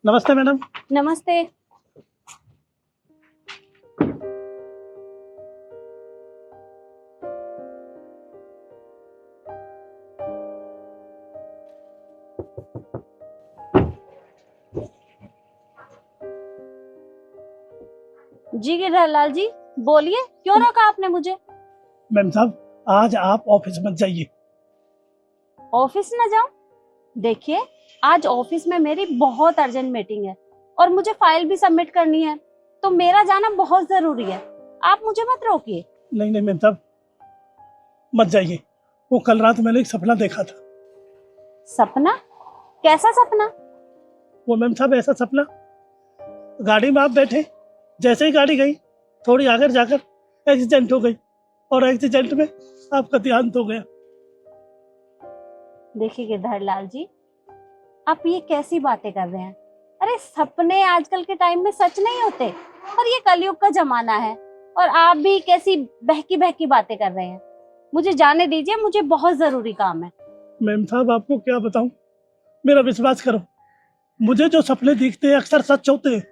नमस्ते मैडम। नमस्ते। जी गिरधरलाल जी, बोलिए, क्यों रोका आपने मुझे? मैम साहब, आज आप ऑफिस मत जाइए। ऑफिस ना जाऊं? देखिए, आज ऑफिस में मेरी बहुत अर्जेंट मीटिंग है और मुझे फाइल भी सबमिट करनी है, तो मेरा जाना बहुत जरूरी है। आप मुझे मत रोकिए। नहीं नहीं मैम साहब, मत जाइए। वो कल रात मैंने एक सपना देखा था। सपना? कैसा सपना? वो मैम साहब ऐसा सपना, गाड़ी में आप बैठे, जैसे ही गाड़ी गई थोड़ी आगे जाकर एक्सीडेंट हो गई और एक्सीडेंट में आपका देहांत हो गया। देखिए गिरधरलाल जी, आप ये कैसी बातें कर रहे हैं? अरे सपने आजकल के टाइम में सच नहीं होते, और ये कलयुग का जमाना है, और आप भी कैसी बहकी बहकी बातें कर रहे हैं। मुझे जाने दीजिए, मुझे बहुत जरूरी काम है। मैम साहब आपको क्या बताऊं, मेरा विश्वास करो, मुझे जो सपने दिखते हैं अक्सर सच होते हैं।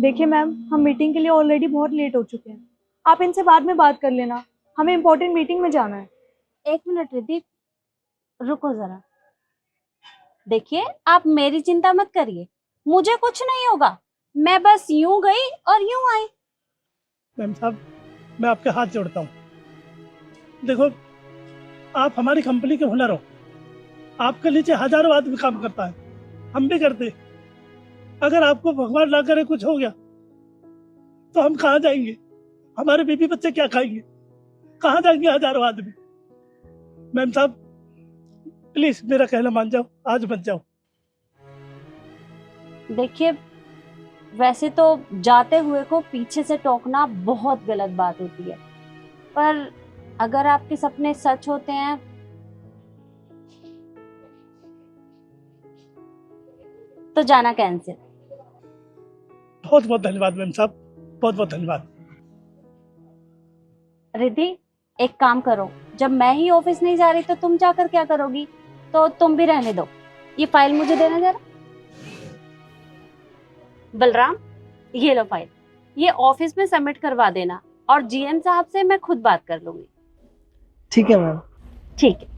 देखिए मैम, हम मीटिंग के लिए ऑलरेडी बहुत लेट हो चुके हैं। आप इनसे बाद में बात कर लेना, हमें इम्पोर्टेंट मीटिंग में जाना है। एक मिनट रिद्धि, रुको जरा। देखिए, आप मेरी चिंता मत करिए, मुझे कुछ नहीं होगा। मैं बस यूं गई और यूं आई। मैम साहब, मैं आपके हाथ जोड़ता हूँ। देखो, आप हमारी कंपनी के हुनर हो, आपके नीचे हजारों आदमी काम करता है, हम भी करते हैं। अगर आपको भगवान ना करे कुछ हो गया तो हम कहाँ जाएंगे? हमारे बीवी बच्चे क्या खाएंगे? कहाँ जाएंगे हजारों आदमी? मैम साहब प्लीज मेरा कहना मान जाओ, आज मत जाओ। देखिए, वैसे तो जाते हुए को पीछे से टोकना बहुत गलत बात होती है, पर अगर आपके सपने सच होते हैं तो जाना कैंसिल। बहुत बहुत धन्यवाद मैम साहब, बहुत बहुत धन्यवाद। रिद्धि, एक काम करो, जब मैं ही ऑफिस नहीं जा रही तो तुम जाकर क्या करोगी? तो तुम भी रहने दो, ये फाइल मुझे देना जरा। बलराम, ये लो फाइल, ये ऑफिस में सबमिट करवा देना, और जीएम साहब से मैं खुद बात कर लूंगी। ठीक है मैम। ठीक है।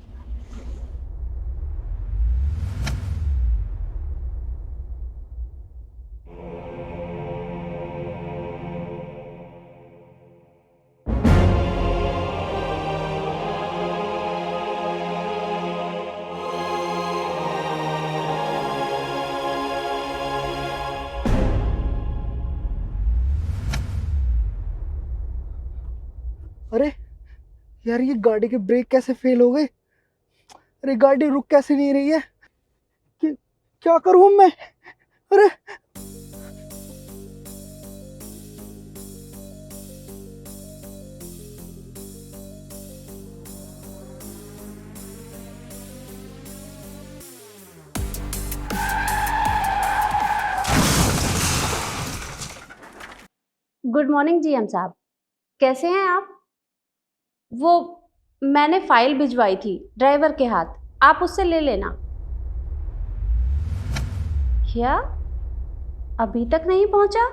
अरे यार, ये गाड़ी के ब्रेक कैसे फेल हो गए? अरे गाड़ी रुक कैसे नहीं रही है? क्या करूं मैं? अरे गुड मॉर्निंग जीएम साहब, कैसे हैं आप? वो मैंने फाइल भिजवाई थी ड्राइवर के हाथ, आप उससे ले लेना। क्या अभी तक नहीं पहुंचा?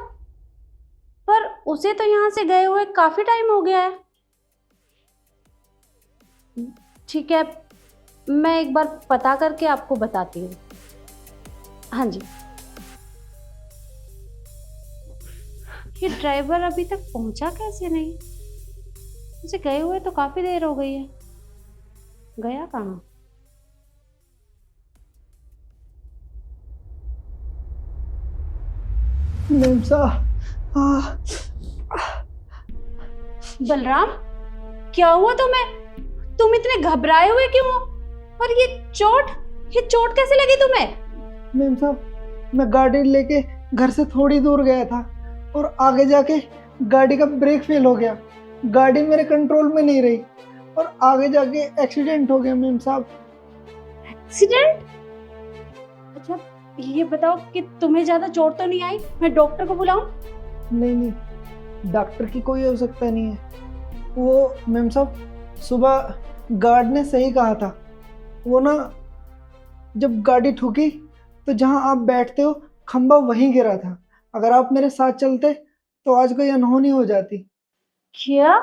पर उसे तो यहां से गए हुए काफी टाइम हो गया है। ठीक है, मैं एक बार पता करके आपको बताती हूँ। हाँ जी। ये ड्राइवर अभी तक पहुंचा कैसे नहीं? उसे गए हुए तो काफी देर हो गई है, गया कहाँ? मैम साहब, बलराम, क्या हुआ तुम्हें? तुम इतने घबराए हुए क्यों हो? और ये चोट कैसे लगी तुम्हें? मैम साहब, मैं गाड़ी लेके घर से थोड़ी दूर गया था और आगे जाके गाड़ी का ब्रेक फेल हो गया। गाड़ी मेरे कंट्रोल में नहीं रही और आगे जाके एक्सीडेंट हो गया मैम साहब। एक्सीडेंट? अच्छा, ये बताओ कि तुम्हें ज्यादा चोट तो नहीं आई? मैं डॉक्टर को बुलाऊं? नहीं, डॉक्टर की कोई आवश्यकता नहीं है। वो मैम साहब, सुबह गार्ड ने सही कहा था। वो ना, जब गाड़ी ठुकी तो जहाँ आप बैठते हो खंबा वहीं गिरा था। अगर आप मेरे साथ चलते तो आज कोई अनहोनी हो जाती। क्या?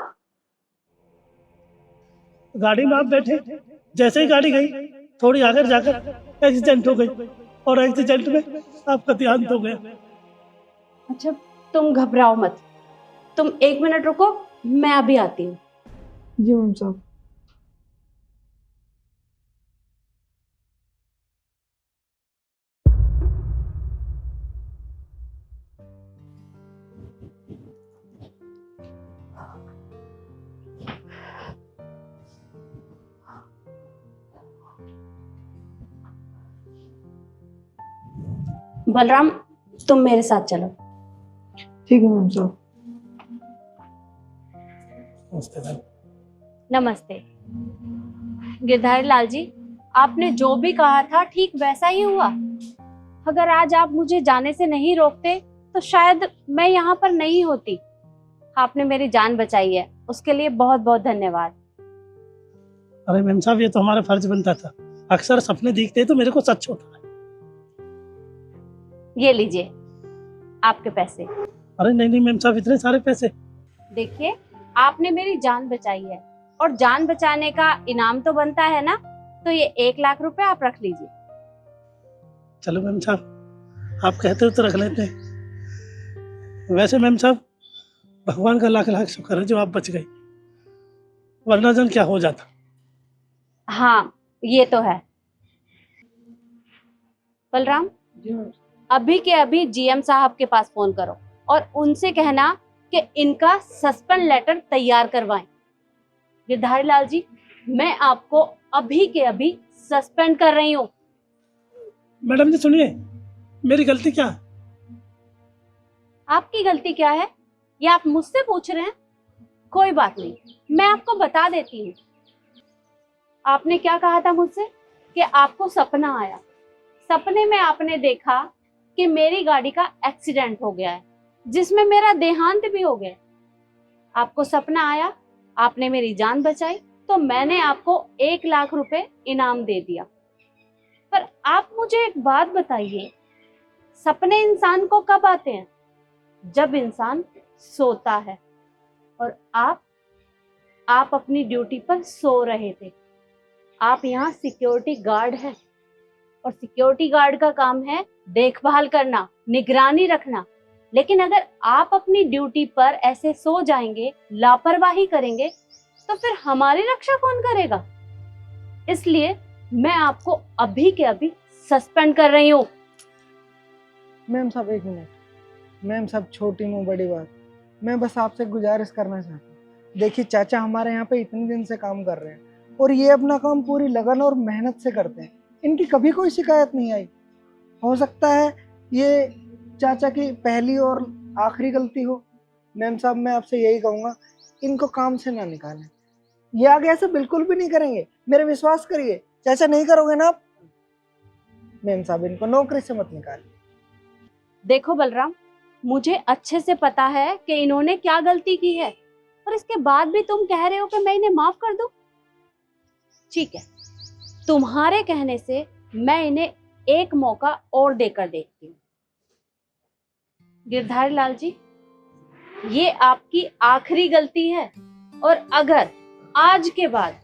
गाड़ी में आप बैठे, जैसे ही गाड़ी गई थोड़ी आगे जाकर एक्सीडेंट हो गई और एक्सीडेंट में आपका देहांत हो गया। अच्छा, तुम घबराओ मत, तुम 1 मिनट रुको, मैं अभी आती हूँ। जी मैम साहब। बलराम, तुम मेरे साथ चलो। ठीक है मैम साहब। नमस्ते मैम। नमस्ते। गिरधारी लाल जी, आपने जो भी कहा था ठीक वैसा ही हुआ। अगर आज आप मुझे जाने से नहीं रोकते तो शायद मैं यहाँ पर नहीं होती। आपने मेरी जान बचाई है, उसके लिए बहुत बहुत धन्यवाद। अरे मैम साहब, ये तो हमारा फर्ज बनता था। अक्सर सपने दिखते तो मेरे को सच होता है। ये लीजिए आपके पैसे। अरे नहीं नहीं मैम साहब, इतने सारे पैसे? देखिए, आपने मेरी जान बचाई है और जान बचाने का इनाम तो बनता है ना, तो ये 1 लाख रुपए आप रख लीजिए। चलो मैम साहब, आप कहते हो तो रख लेते हैं। वैसे मैम साहब, भगवान का लाख लाख शुक्र है जो आप बच गई, वरना जन क्या हो जाता। हाँ, ये तो है। बलराम, जी मैम। अभी के अभी जीएम साहब के पास फोन करो और उनसे कहना कि इनका सस्पेंड लेटर तैयार करवाएं। गिरधारी लाल जी, मैं आपको अभी के अभी सस्पेंड कर रही हूँ। मैडम जी सुनिए, मेरी गलती क्या है? आपकी गलती क्या है ये आप मुझसे पूछ रहे हैं? कोई बात नहीं, मैं आपको बता देती हूँ। आपने क्या कहा था मुझसे कि आपको सपना आया। सपने में आपने देखा कि मेरी गाड़ी का एक्सीडेंट हो गया है, जिसमें मेरा देहांत भी हो गया। आपको सपना आया, आपने मेरी जान बचाई, तो मैंने आपको 1 लाख रुपए इनाम दे दिया। पर आप मुझे एक बात बताइए, सपने इंसान को कब आते हैं? जब इंसान सोता है। और आप अपनी ड्यूटी पर सो रहे थे। आप यहाँ सिक्योरिटी गार्ड हैं और सिक्योरिटी गार्ड का काम है देखभाल करना, निगरानी रखना। लेकिन अगर आप अपनी ड्यूटी पर ऐसे सो जाएंगे, लापरवाही करेंगे, तो फिर हमारी रक्षा कौन करेगा? इसलिए मैं आपको अभी के अभी सस्पेंड कर रही हूँ। मैम साहब 1 मिनट। मैम साहब, छोटी मुँह बड़ी बात। मैं बस आपसे गुजारिश करना चाहता हूँ। देखिए, चाचा हमारे यहाँ पे इतने दिन से काम कर रहे हैं और ये अपना काम पूरी लगन और मेहनत से करते हैं। इनकी कभी कोई शिकायत नहीं आई। हो सकता है ये चाचा की पहली और आखिरी गलती हो। मैम साहब, मैं आपसे यही कहूँगा, इनको काम से ना निकालें। ये आगे ऐसे बिल्कुल भी नहीं करेंगे, मेरे विश्वास करिए। चाचा, नहीं करोगे ना आप? मैम साहब, इनको नौकरी से मत निकालिए। देखो बलराम, मुझे अच्छे से पता है कि इन्होंने क्या गलती की है, और इसके बाद भी तुम कह रहे हो कि मैं इन्हें माफ कर दूं। ठीक है, तुम्हारे कहने से मैं इन्हें एक मौका और देकर देखती हूँ। गिरधारी लाल जी, ये आपकी आखिरी गलती है, और अगर आज के बाद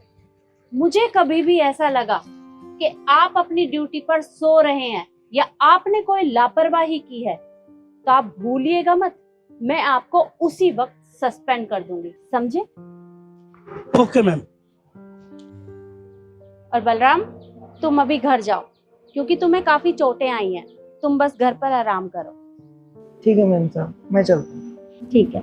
मुझे कभी भी ऐसा लगा कि आप अपनी ड्यूटी पर सो रहे हैं या आपने कोई लापरवाही की है, तो आप भूलिएगा मत, मैं आपको उसी वक्त सस्पेंड कर दूंगी, समझे? Okay ma'am. और बलराम, तुम अभी घर जाओ, क्योंकि तुम्हें काफी चोटें आई हैं। तुम बस घर पर आराम करो। ठीक है मैम साहब, मैं चलता हूँ। ठीक है।